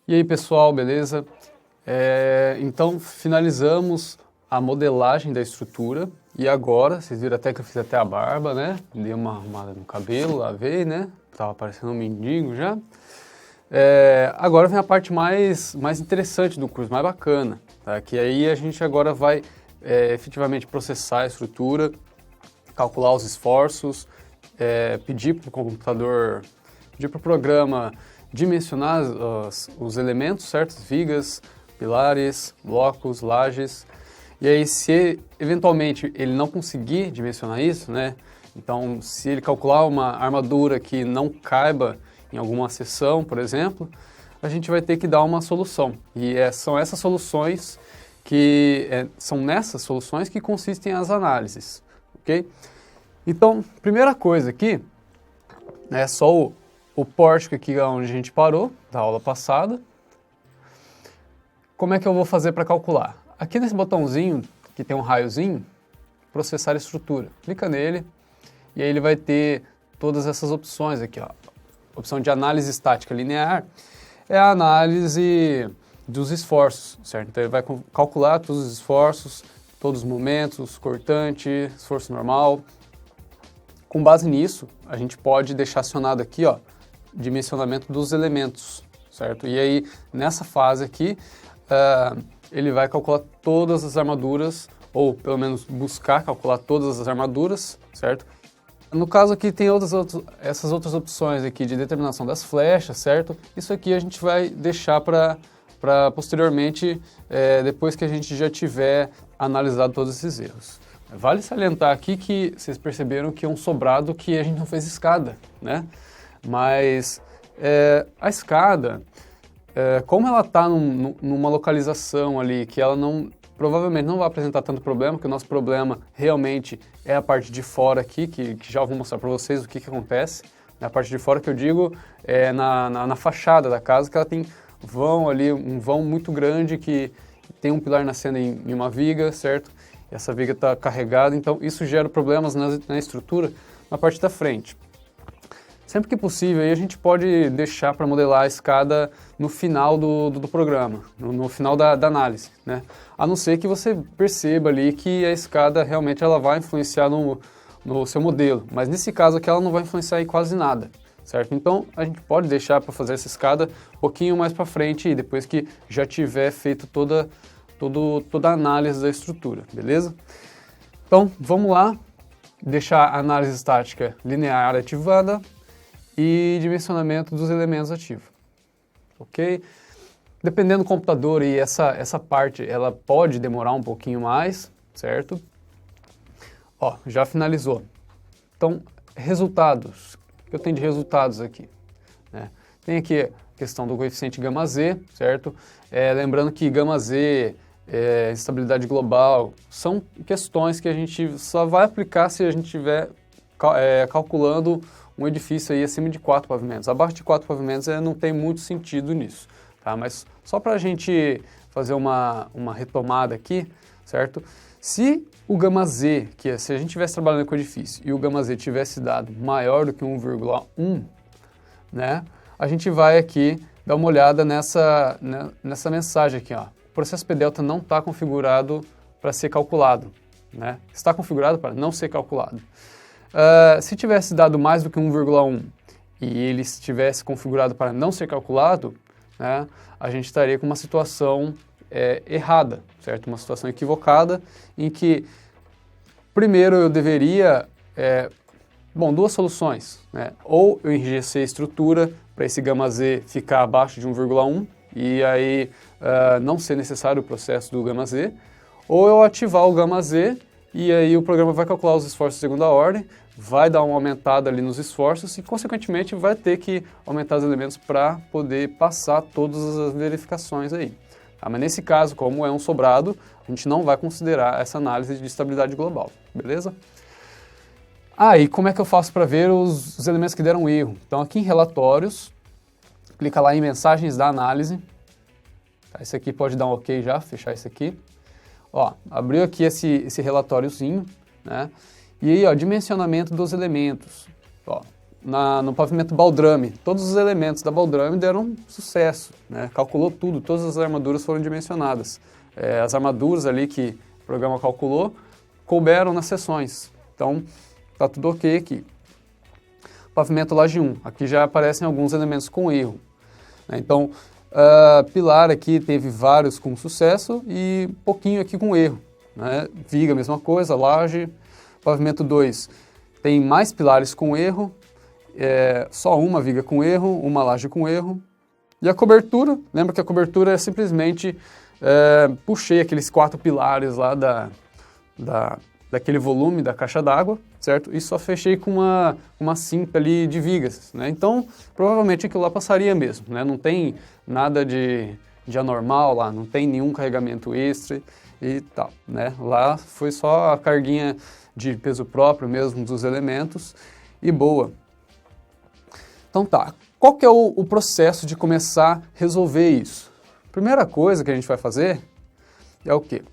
E aí, pessoal, beleza? Então, finalizamos a modelagem da estrutura e agora, vocês viram até que eu fiz até a barba, né? Dei uma arrumada no cabelo, lavei, né? Tava parecendo um mendigo já. Agora vem a parte mais interessante do curso, mais bacana, tá? Que aí a gente agora vai efetivamente processar a estrutura, calcular os esforços, pedir para o computador, pedir para o programa dimensionar os elementos, certo? Vigas, pilares, blocos, lajes. E aí, se eventualmente ele não conseguir dimensionar isso, né? Então, se ele calcular uma armadura que não caiba em alguma seção, por exemplo, a gente vai ter que dar uma solução. E são essas soluções são nessas soluções que consistem as análises, ok? Então, primeira coisa aqui, é só o pórtico aqui onde a gente parou, da aula passada. Como é que eu vou fazer para calcular? Aqui nesse botãozinho, que tem um raiozinho, processar estrutura. Clica nele e aí ele vai ter todas essas opções aqui, ó. Opção de análise estática linear é a análise dos esforços, certo? Então ele vai calcular todos os esforços, todos os momentos, cortante, esforço normal. Com base nisso, a gente pode deixar acionado aqui, ó, dimensionamento dos elementos, certo? E aí, nessa fase aqui, ele vai calcular todas as armaduras, ou pelo menos buscar calcular todas as armaduras, certo? No caso aqui tem essas outras opções aqui de determinação das flechas, certo? Isso aqui a gente vai deixar para posteriormente, depois que a gente já tiver analisado todos esses erros. Vale salientar aqui que vocês perceberam que é um sobrado que a gente não fez escada, né? Mas a escada, como ela está numa localização ali que ela provavelmente não vai apresentar tanto problema, porque o nosso problema realmente é a parte de fora aqui, que já vou mostrar para vocês o que acontece. Na parte de fora que eu digo é na fachada da casa, que ela tem vão ali, um vão muito grande que tem um pilar nascendo em uma viga, certo? E essa viga está carregada, então isso gera problemas na estrutura na parte da frente. Sempre que possível, aí a gente pode deixar para modelar a escada no final do programa, no final da análise, né? A não ser que você perceba ali que a escada realmente ela vai influenciar no seu modelo, mas nesse caso aqui ela não vai influenciar em quase nada, certo? Então a gente pode deixar para fazer essa escada um pouquinho mais para frente, depois que já tiver feito toda a análise da estrutura, beleza? Então vamos lá, deixar a análise estática linear ativada e dimensionamento dos elementos ativos, ok? Dependendo do computador, e essa parte ela pode demorar um pouquinho mais, certo? Ó, já finalizou. Então, resultados. O que eu tenho de resultados aqui? Né? Tem aqui a questão do coeficiente γz, certo? Lembrando que γz, estabilidade global, são questões que a gente só vai aplicar se a gente estiver calculando um edifício aí acima de 4 pavimentos. Abaixo de 4 pavimentos não tem muito sentido nisso, tá? Mas só para a gente fazer uma retomada aqui, certo? Se o γz, se a gente estivesse trabalhando com o edifício e o γz tivesse dado maior do que 1,1, né? A gente vai aqui dar uma olhada nessa mensagem aqui, ó. O processo P-delta não está configurado para ser calculado, né? Está configurado para não ser calculado. Se tivesse dado mais do que 1,1 e ele estivesse configurado para não ser calculado, né, a gente estaria com uma situação errada, certo? Uma situação equivocada em que, primeiro, eu deveria... duas soluções, né? Ou eu enrijecer a estrutura para esse γz ficar abaixo de 1,1 e aí não ser necessário o processo do γz, ou eu ativar o γz e aí o programa vai calcular os esforços de segunda ordem, vai dar uma aumentada ali nos esforços e, consequentemente, vai ter que aumentar os elementos para poder passar todas as verificações aí. Tá? Mas nesse caso, como é um sobrado, a gente não vai considerar essa análise de estabilidade global, beleza? E como é que eu faço para ver os elementos que deram erro? Então, aqui em relatórios, clica lá em mensagens da análise. Tá? Esse aqui pode dar um OK já, fechar esse aqui. Ó, abriu aqui esse relatóriozinho, né? E aí, ó, dimensionamento dos elementos. Ó, no pavimento baldrame. Todos os elementos da baldrame deram sucesso, né? Calculou tudo, todas as armaduras foram dimensionadas. As armaduras ali que o programa calculou couberam nas seções. Então, tá tudo ok aqui. Pavimento laje 1. Aqui já aparecem alguns elementos com erro, né? Então, pilar aqui teve vários com sucesso e pouquinho aqui com erro, né? Viga, mesma coisa, laje. Pavimento 2 tem mais pilares com erro, só uma viga com erro, uma laje com erro. E a cobertura, lembra que a cobertura é simplesmente puxei aqueles 4 pilares lá daquele volume da caixa d'água, certo? E só fechei com uma cinta ali de vigas, né? Então, provavelmente aquilo lá passaria mesmo, né? Não tem nada de anormal lá, não tem nenhum carregamento extra e tal, né? Lá foi só a carguinha de peso próprio mesmo dos elementos e boa. Então tá, qual que é o processo de começar a resolver isso? Primeira coisa que a gente vai fazer é o quê?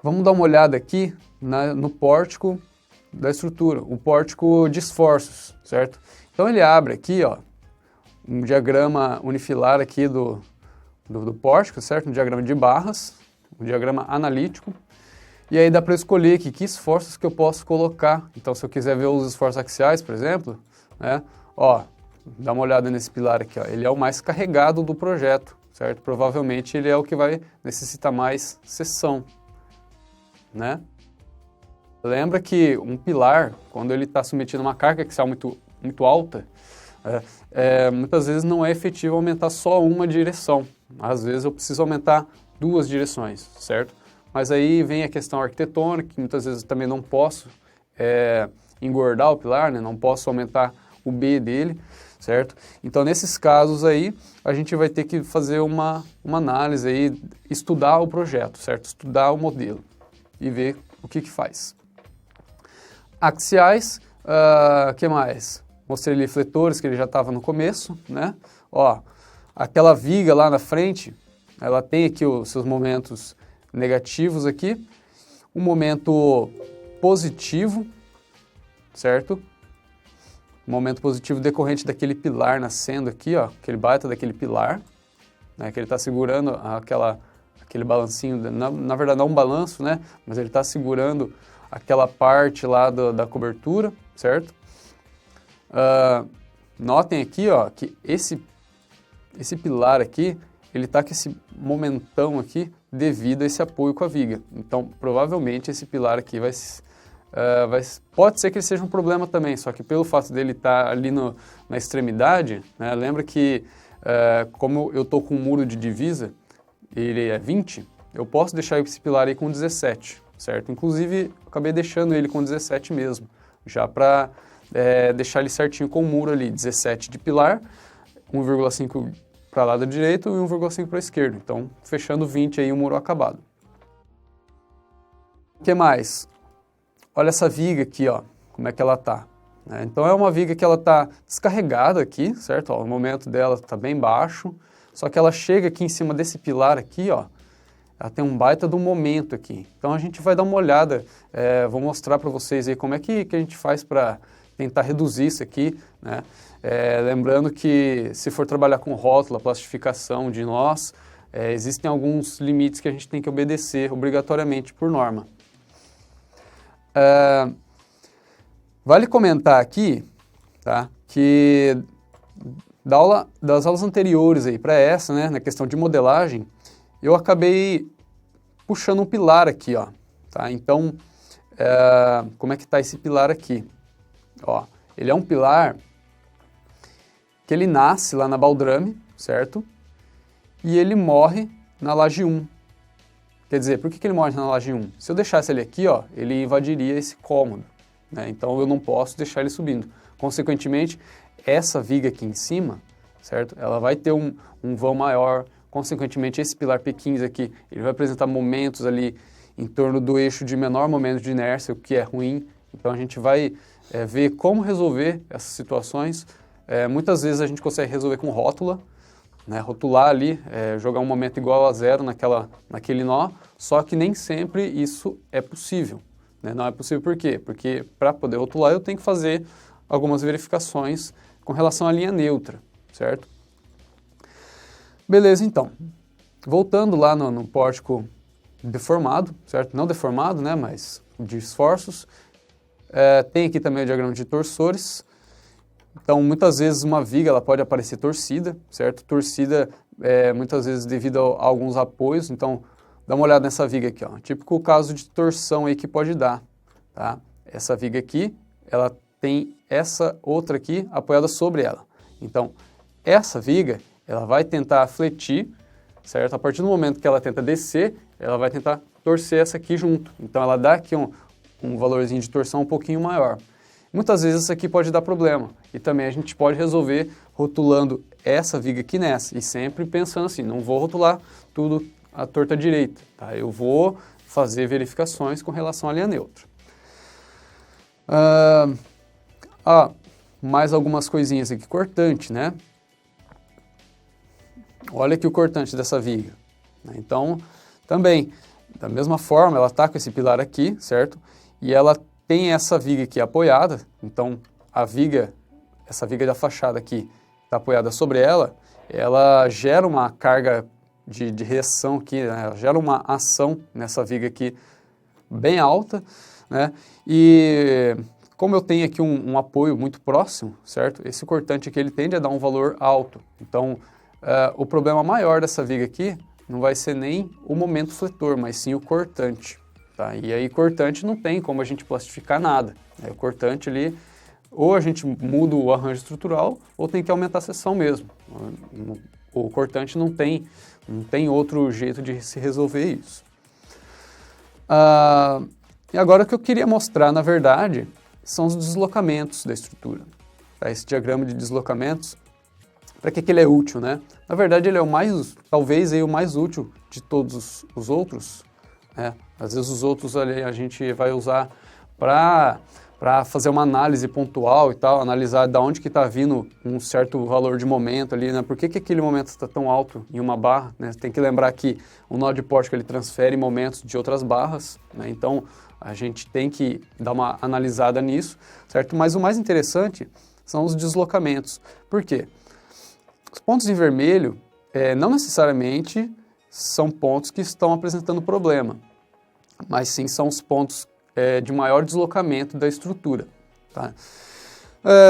Vamos dar uma olhada aqui no pórtico da estrutura, o pórtico de esforços, certo? Então ele abre aqui, ó, um diagrama unifilar aqui do pórtico, certo? Um diagrama de barras, um diagrama analítico. E aí dá para escolher aqui que esforços que eu posso colocar. Então, se eu quiser ver os esforços axiais, por exemplo, né? Ó, dá uma olhada nesse pilar aqui, ó. Ele é o mais carregado do projeto, certo? Provavelmente ele é o que vai necessitar mais seção, né? Lembra que um pilar, quando ele está submetido a uma carga axial muito alta, muitas vezes não é efetivo aumentar só uma direção. Às vezes eu preciso aumentar 2 direções, certo? Mas aí vem a questão arquitetônica, que muitas vezes eu também não posso engordar o pilar, né? Não posso aumentar o B dele, certo? Então, nesses casos aí, a gente vai ter que fazer uma análise aí, estudar o projeto, certo? Estudar o modelo e ver o que faz. Axiais, que mais? Mostrei ali fletores, que ele já estava no começo, né? Ó, aquela viga lá na frente, ela tem aqui os seus momentos negativos aqui, um momento positivo, certo? Um momento positivo decorrente daquele pilar nascendo aqui, ó, aquele baita daquele pilar, né, que ele está segurando aquele balancinho, na verdade não um balanço, né, mas ele está segurando aquela parte lá da cobertura, certo? Notem aqui, ó, que esse pilar aqui, ele está com esse momentão aqui devido a esse apoio com a viga. Então, provavelmente esse pilar aqui pode ser que ele seja um problema também, só que pelo fato dele estar ali na extremidade, né, lembra que como eu estou com um muro de divisa, ele é 20, eu posso deixar esse pilar aí com 17, certo? Inclusive, eu acabei deixando ele com 17 mesmo, já para deixar ele certinho com o muro ali, 17 de pilar, 1,5 para o lado direito e 1,5 para a esquerda. Então, fechando 20 aí, o muro acabado. O que mais? Olha essa viga aqui, ó, como é que ela tá. Então, é uma viga que ela tá descarregada aqui, certo? Ó, o momento dela está bem baixo, só que ela chega aqui em cima desse pilar aqui, ó, ela tem um baita do momento aqui. Então, a gente vai dar uma olhada, vou mostrar para vocês aí como é que a gente faz para tentar reduzir isso aqui, né? Lembrando que se for trabalhar com rótula, plastificação de nós, existem alguns limites que a gente tem que obedecer obrigatoriamente por norma. Vale comentar aqui, tá, que das aulas anteriores aí para essa, né, na questão de modelagem, eu acabei puxando um pilar aqui, ó, tá? Então, como é que está esse pilar aqui? Ó, ele é um pilar que ele nasce lá na baldrame, certo? E ele morre na laje 1. Quer dizer, por que ele morre na laje 1? Se eu deixasse ele aqui, ó, ele invadiria esse cômodo, né? Então eu não posso deixar ele subindo. Consequentemente, essa viga aqui em cima, certo? Ela vai ter um vão maior. Consequentemente, esse pilar P15 aqui, ele vai apresentar momentos ali em torno do eixo de menor momento de inércia, o que é ruim. Então a gente vai ver como resolver essas situações. Muitas vezes a gente consegue resolver com rótula, né? Rotular ali, jogar um momento igual a 0 naquele nó, só que nem sempre isso é possível, né? Não é possível por quê? Porque para poder rotular eu tenho que fazer algumas verificações com relação à linha neutra, certo? Beleza, então. Voltando lá no pórtico deformado, certo? Não deformado, né, mas de esforços. Tem aqui também o diagrama de torsores. Então, muitas vezes uma viga ela pode aparecer torcida, certo? Torcida muitas vezes devido a alguns apoios. Então, dá uma olhada nessa viga aqui, ó. Típico caso de torção aí que pode dar, tá? Essa viga aqui, ela tem essa outra aqui apoiada sobre ela. Então, essa viga, ela vai tentar fletir, certo? A partir do momento que ela tenta descer, ela vai tentar torcer essa aqui junto. Então, ela dá aqui um valorzinho de torção um pouquinho maior. Muitas vezes isso aqui pode dar problema. E também a gente pode resolver rotulando essa viga aqui nessa. E sempre pensando assim, não vou rotular tudo à torta direita, tá? Eu vou fazer verificações com relação à linha neutra. Mais algumas coisinhas aqui. Cortante, né? Olha aqui o cortante dessa viga. Então, também, da mesma forma, ela está com esse pilar aqui, certo? E ela tem essa viga aqui apoiada, então essa viga da fachada aqui está apoiada sobre ela, ela gera uma carga de reação aqui, né? Ela gera uma ação nessa viga aqui bem alta, né? E como eu tenho aqui um apoio muito próximo, certo? Esse cortante aqui ele tende a dar um valor alto. Então, o problema maior dessa viga aqui não vai ser nem o momento fletor, mas sim o cortante. Tá? E aí, cortante não tem como a gente plastificar nada. O cortante ali, ou a gente muda o arranjo estrutural, ou tem que aumentar a seção mesmo. O cortante não tem outro jeito de se resolver isso. E agora o que eu queria mostrar, na verdade, são os deslocamentos da estrutura. Tá? Esse diagrama de deslocamentos, para que ele é útil, né? Na verdade, ele é talvez o mais útil de todos os outros. Às vezes os outros ali a gente vai usar para fazer uma análise pontual e tal, analisar de onde que está vindo um certo valor de momento ali, né? Por que aquele momento está tão alto em uma barra, né? Tem que lembrar que o nó de pórtico ele transfere momentos de outras barras, né? Então a gente tem que dar uma analisada nisso, certo? Mas o mais interessante são os deslocamentos. Por quê? Os pontos em vermelho não necessariamente são pontos que estão apresentando problema, mas sim são os pontos de maior deslocamento da estrutura. Tá?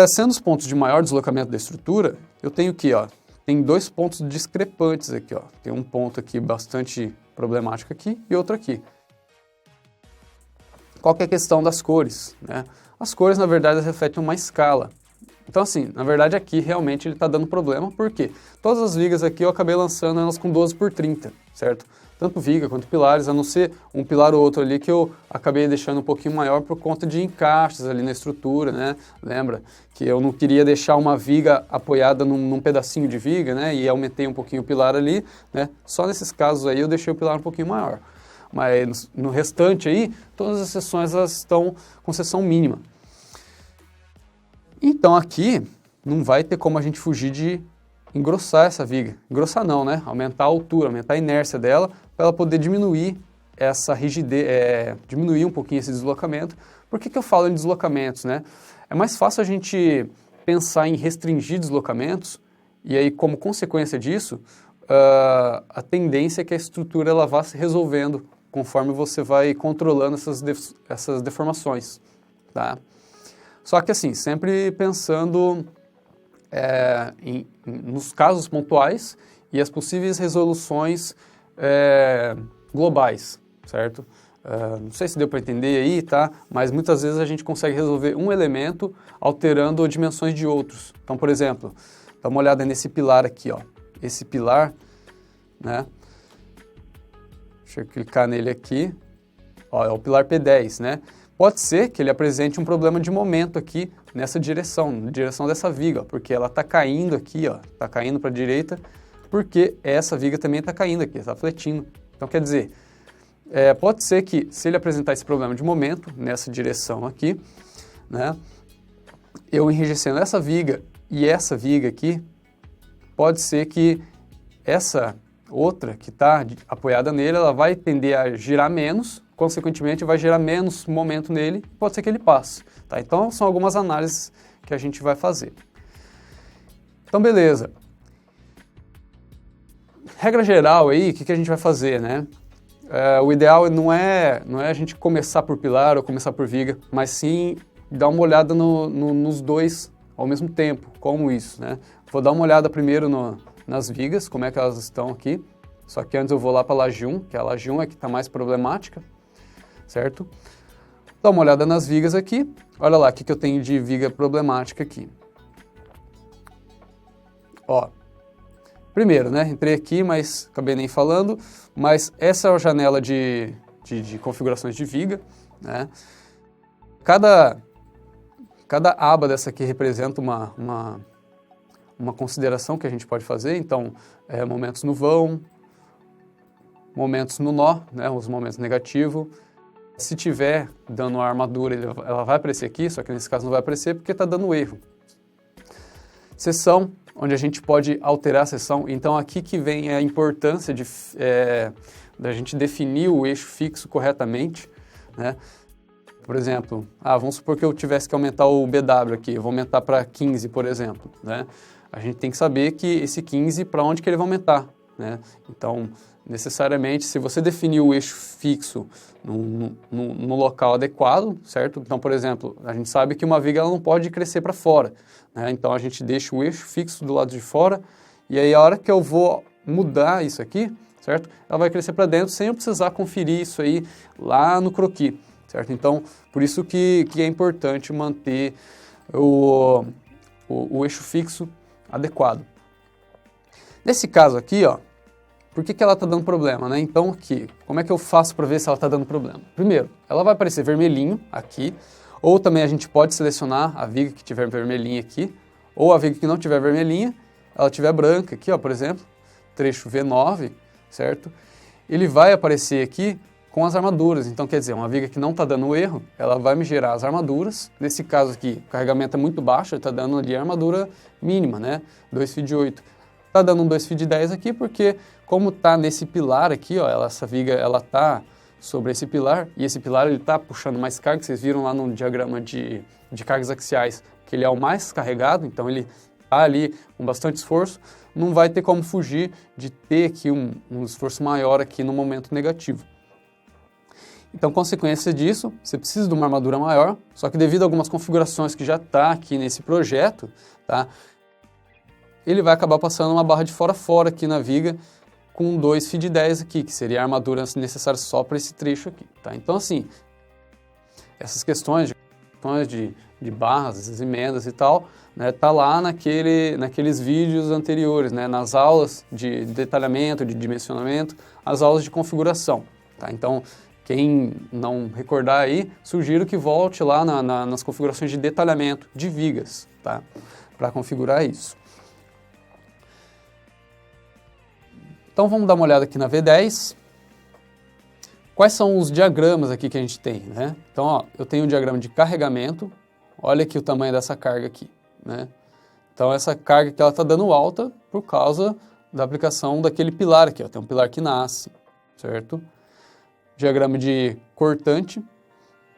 Sendo os pontos de maior deslocamento da estrutura, eu tenho aqui, ó, tem dois pontos discrepantes aqui. Ó. Tem um ponto aqui bastante problemático aqui e outro aqui. Qual que é a questão das cores? Né? As cores, na verdade, refletem uma escala. Então, assim, na verdade aqui realmente ele está dando problema, porque todas as vigas aqui eu acabei lançando elas com 12x30, certo? Tanto viga quanto pilares, a não ser um pilar ou outro ali que eu acabei deixando um pouquinho maior por conta de encaixes ali na estrutura, né? Lembra que eu não queria deixar uma viga apoiada num pedacinho de viga, né? E aumentei um pouquinho o pilar ali, né? Só nesses casos aí eu deixei o pilar um pouquinho maior. Mas no restante aí, todas as seções elas estão com seção mínima. Então aqui não vai ter como a gente fugir de engrossar essa viga. Engrossar não, né? Aumentar a altura, aumentar a inércia dela para ela poder diminuir essa rigidez, diminuir um pouquinho esse deslocamento. Por que eu falo em deslocamentos, né? É mais fácil a gente pensar em restringir deslocamentos e aí como consequência disso, a tendência é que a estrutura ela vá se resolvendo conforme você vai controlando essas deformações, tá? Só que assim, sempre pensando nos casos pontuais e as possíveis resoluções globais, certo? Não sei se deu para entender aí, tá? Mas muitas vezes a gente consegue resolver um elemento alterando dimensões de outros. Então, por exemplo, dá uma olhada nesse pilar aqui, ó. Esse pilar, né? Deixa eu clicar nele aqui. Ó, é o pilar P10, né? Pode ser que ele apresente um problema de momento aqui nessa direção, na direção dessa viga, ó, porque ela está caindo aqui, ó, está caindo para a direita, porque essa viga também está caindo aqui, está fletindo. Então, quer dizer, pode ser que se ele apresentar esse problema de momento nessa direção aqui, né, eu enrijecendo essa viga e essa viga aqui, pode ser que essa outra que está apoiada nele, ela vai tender a girar menos, consequentemente vai gerar menos momento nele, pode ser que ele passe. Tá? Então, são algumas análises que a gente vai fazer. Então, beleza. Regra geral aí, o que a gente vai fazer, né? O ideal não é a gente começar por pilar ou começar por viga, mas sim dar uma olhada nos dois ao mesmo tempo. Como isso, né? Vou dar uma olhada primeiro nas vigas, como é que elas estão aqui. Só que antes eu vou lá para a laje 1, que a laje 1 é que está mais problemática, certo? Dá uma olhada nas vigas aqui. Olha lá o que eu tenho de viga problemática aqui. Ó, primeiro, né? Entrei aqui, mas acabei nem falando. Mas essa é a janela de configurações de viga, né? Cada aba dessa aqui representa uma consideração que a gente pode fazer. Então, momentos no vão, momentos no nó, né? Os momentos negativos. Se tiver dando a armadura, ela vai aparecer aqui, só que nesse caso não vai aparecer porque está dando erro. Seção, onde a gente pode alterar a seção. Então, aqui que vem a importância da gente definir o eixo fixo corretamente, né? Por exemplo, vamos supor que eu tivesse que aumentar o BW aqui, eu vou aumentar para 15, por exemplo, né? A gente tem que saber que esse 15, para onde que ele vai aumentar, né? Então, necessariamente, se você definir o eixo fixo no local adequado, certo? Então, por exemplo, a gente sabe que uma viga ela não pode crescer para fora, né? Então, a gente deixa o eixo fixo do lado de fora e aí a hora que eu vou mudar isso aqui, certo? Ela vai crescer para dentro sem eu precisar conferir isso aí lá no croquis, certo? Então, por isso que é importante manter o eixo fixo adequado. Nesse caso aqui, ó, por que ela está dando problema, né? Então, aqui, como é que eu faço para ver se ela está dando problema? Primeiro, ela vai aparecer vermelhinho aqui, ou também a gente pode selecionar a viga que tiver vermelhinha aqui, ou a viga que não tiver vermelhinha, ela tiver branca aqui, ó, por exemplo, trecho V9, certo? Ele vai aparecer aqui com as armaduras. Então, quer dizer, uma viga que não está dando erro, ela vai me gerar as armaduras. Nesse caso aqui, o carregamento é muito baixo, ele está dando ali a armadura mínima, né? 2 feed 8. Está dando um 2 feed 10 aqui porque, como está nesse pilar aqui, ó, essa viga ela está sobre esse pilar, e esse pilar ele está puxando mais carga, vocês viram lá no diagrama de cargas axiais, que ele é o mais carregado, então ele está ali com bastante esforço, não vai ter como fugir de ter aqui um esforço maior aqui no momento negativo. Então, consequência disso, você precisa de uma armadura maior, só que devido a algumas configurações que já está aqui nesse projeto, tá, ele vai acabar passando uma barra de fora a fora aqui na viga com 2 feed 10 aqui, que seria a armadura necessária só para esse trecho aqui. Tá? Então, assim, essas questões de barras, as emendas e tal, né, tá lá naqueles vídeos anteriores, né, nas aulas de detalhamento, de dimensionamento, as aulas de configuração. Tá? Então, quem não recordar aí, sugiro que volte lá nas configurações de detalhamento de vigas, tá? Para configurar isso. Então vamos dar uma olhada aqui na V10. Quais são os diagramas aqui que a gente tem, né? Então, ó, eu tenho um diagrama de carregamento. Olha aqui o tamanho dessa carga aqui, né? Então essa carga que ela está dando alta por causa da aplicação daquele pilar aqui, ó. Tem um pilar que nasce, certo? Diagrama de cortante,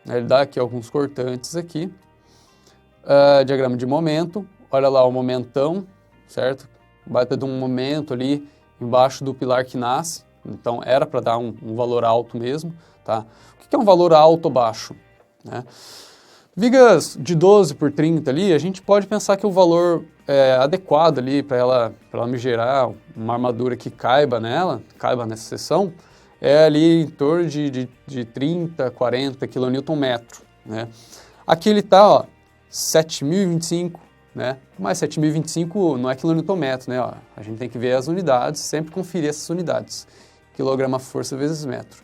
né? Ele dá aqui alguns cortantes aqui. Diagrama de momento, olha lá o momentão, certo? Baita de um momento ali embaixo do pilar que nasce, então era para dar um valor alto mesmo, tá? O que é um valor alto ou baixo, né? Vigas de 12 por 30 ali, a gente pode pensar que o valor adequado ali para ela me gerar uma armadura que caiba nessa seção, é ali em torno de 30, 40 kNm, né? Aqui ele está, ó, 7.025, né? Mas 7.025 não é quilonewton-metro, né? Ó, a gente tem que ver as unidades, sempre conferir essas unidades. Quilograma-força vezes metro.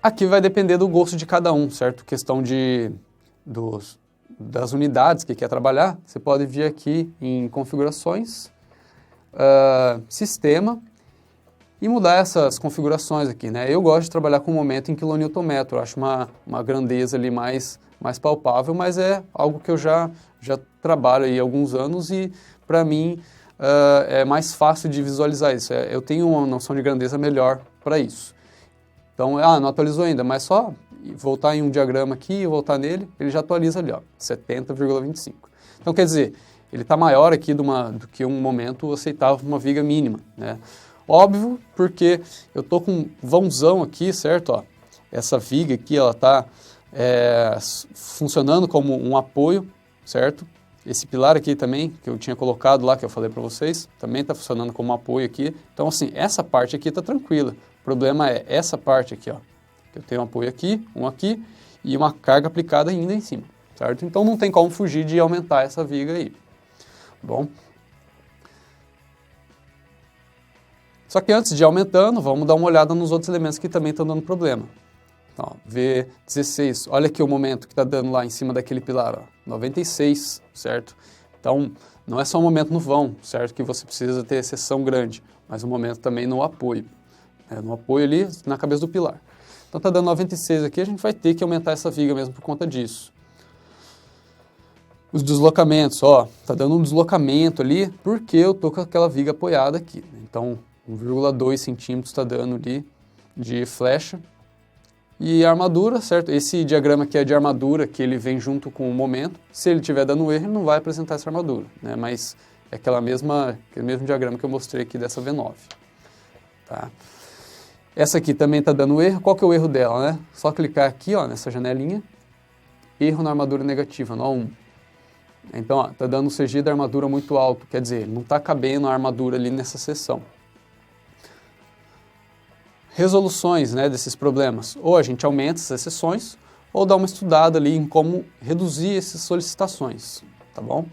Aqui vai depender do gosto de cada um, certo? Questão das unidades que quer trabalhar, você pode vir aqui em configurações, sistema, e mudar essas configurações aqui, né? Eu gosto de trabalhar com o momento em quilonewton-metro, acho uma grandeza ali mais palpável, mas é algo que eu já trabalho aí há alguns anos e, para mim, é mais fácil de visualizar isso. Eu tenho uma noção de grandeza melhor para isso. Então, não atualizou ainda, mas só voltar em um diagrama aqui e voltar nele, ele já atualiza ali, ó, 70,25. Então, quer dizer, ele está maior aqui do que um momento aceitável uma viga mínima, né? Óbvio, porque eu estou com um vãozão aqui, certo? Ó, essa viga aqui, ela está funcionando como um apoio, certo? Esse pilar aqui também, que eu tinha colocado lá, que eu falei para vocês, também está funcionando como um apoio aqui. Então, assim, essa parte aqui está tranquila. O problema é essa parte aqui, ó. Eu tenho um apoio aqui e uma carga aplicada ainda em cima, certo? Então, não tem como fugir de aumentar essa viga aí. Bom. Só que antes de ir aumentando, vamos dar uma olhada nos outros elementos que também estão dando problema. Então, V16, olha aqui o momento que está dando lá em cima daquele pilar, ó, 96, certo? Então, não é só um momento no vão, certo? Que você precisa ter seção grande, mas um momento também no apoio. No apoio ali, na cabeça do pilar. Então, está dando 96 aqui, a gente vai ter que aumentar essa viga mesmo por conta disso. Os deslocamentos, ó, está dando um deslocamento ali, porque eu estou com aquela viga apoiada aqui. Então, 1,2 centímetros está dando ali de flecha. E a armadura, certo? Esse diagrama aqui é de armadura, que ele vem junto com o momento. Se ele estiver dando erro, ele não vai apresentar essa armadura, né? Mas é aquele mesmo diagrama que eu mostrei aqui dessa V9. Tá? Essa aqui também está dando erro. Qual que é o erro dela, né? Só clicar aqui, ó, nessa janelinha. Erro na armadura negativa, nó 1. Então, está dando o CG da armadura muito alto. Quer dizer, não está cabendo a armadura ali nessa seção. Resoluções, né, desses problemas. Ou a gente aumenta essas seções, ou dá uma estudada ali em como reduzir essas solicitações, tá bom?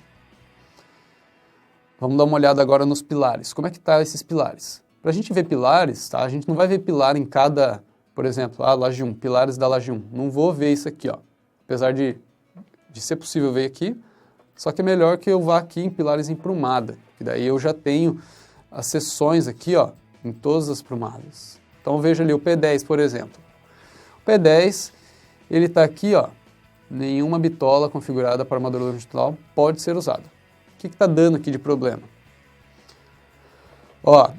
Vamos dar uma olhada agora nos pilares. Como é que tá esses pilares? Para a gente ver pilares, tá? A gente não vai ver pilar em cada, por exemplo, laje 1, pilares da laje 1. Não vou ver isso aqui, ó. Apesar de ser possível ver aqui, só que é melhor que eu vá aqui em pilares em prumada, que daí eu já tenho as seções aqui, ó, em todas as prumadas. Então veja ali o P10, por exemplo. O P10, ele está aqui, ó, nenhuma bitola configurada para armadura longitudinal pode ser usada. O que está dando aqui de problema? Ó,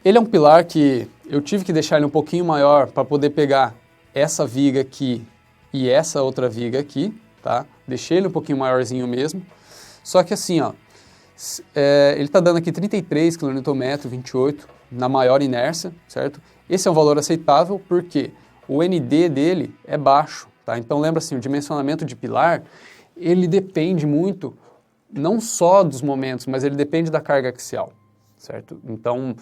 ele é um pilar que eu tive que deixar ele um pouquinho maior para poder pegar essa viga aqui e essa outra viga aqui, tá? Deixei ele um pouquinho maiorzinho mesmo. Só que assim, ó, ele está dando aqui 33 kN, 28 na maior inércia, certo? Esse é um valor aceitável porque o ND dele é baixo, tá? Então lembra assim, o dimensionamento de pilar, ele depende muito, não só dos momentos, mas ele depende da carga axial, certo? Então,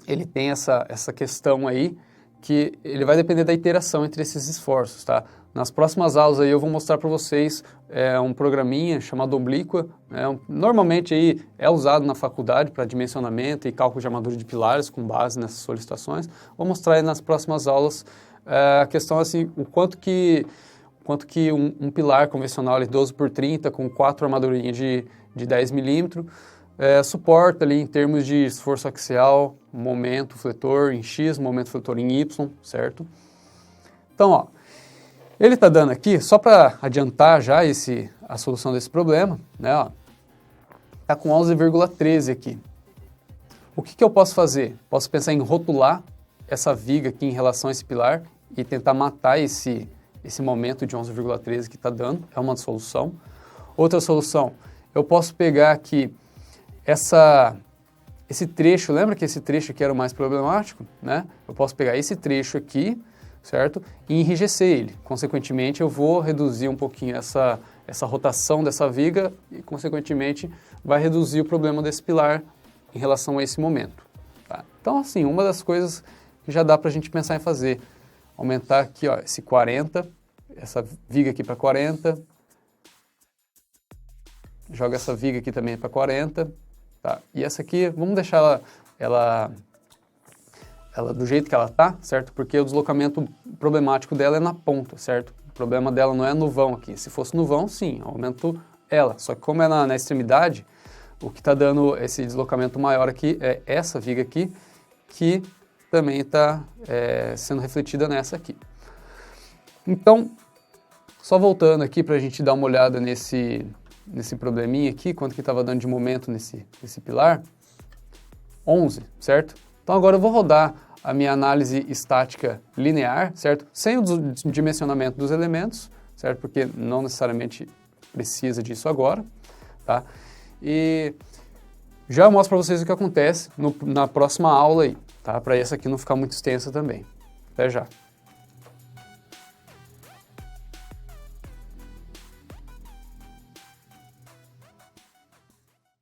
ele tem essa questão aí, que ele vai depender da iteração entre esses esforços, tá? Nas próximas aulas aí eu vou mostrar para vocês um programinha chamado Oblíqua, né? Normalmente aí é usado na faculdade para dimensionamento e cálculo de armadura de pilares com base nessas solicitações. Vou mostrar aí nas próximas aulas a questão assim, o quanto que um pilar convencional ali, 12 por 30 com 4 armadurinhas de 10 milímetros suporta ali em termos de esforço axial, momento fletor em X, momento fletor em Y, certo? Então, ó, ele está dando aqui, só para adiantar já a solução desse problema, né, ó, está com 11,13 aqui. O que eu posso fazer? Posso pensar em rotular essa viga aqui em relação a esse pilar e tentar matar esse momento de 11,13 que está dando, é uma solução. Outra solução, eu posso pegar aqui esse trecho, lembra que esse trecho aqui era o mais problemático, né? Eu posso pegar esse trecho aqui, certo? E enrijecer ele. Consequentemente, eu vou reduzir um pouquinho essa rotação dessa viga e, consequentemente, vai reduzir o problema desse pilar em relação a esse momento. Tá? Então, assim, uma das coisas que já dá para a gente pensar em fazer, aumentar aqui, ó, esse 40, essa viga aqui para 40, joga essa viga aqui também para 40, tá? E essa aqui, vamos deixar ela do jeito que ela tá, certo? Porque o deslocamento problemático dela é na ponta, certo? O problema dela não é no vão aqui. Se fosse no vão, sim, eu aumento ela. Só que como é na extremidade, o que está dando esse deslocamento maior aqui é essa viga aqui, que também está sendo refletida nessa aqui. Então, só voltando aqui para a gente dar uma olhada nesse probleminha aqui, quanto que estava dando de momento nesse pilar? 11, certo? Então agora eu vou rodar a minha análise estática linear, certo? Sem o dimensionamento dos elementos, certo? Porque não necessariamente precisa disso agora, tá? E já mostro para vocês o que acontece na próxima aula aí, tá? Para essa aqui não ficar muito extensa também. Até já!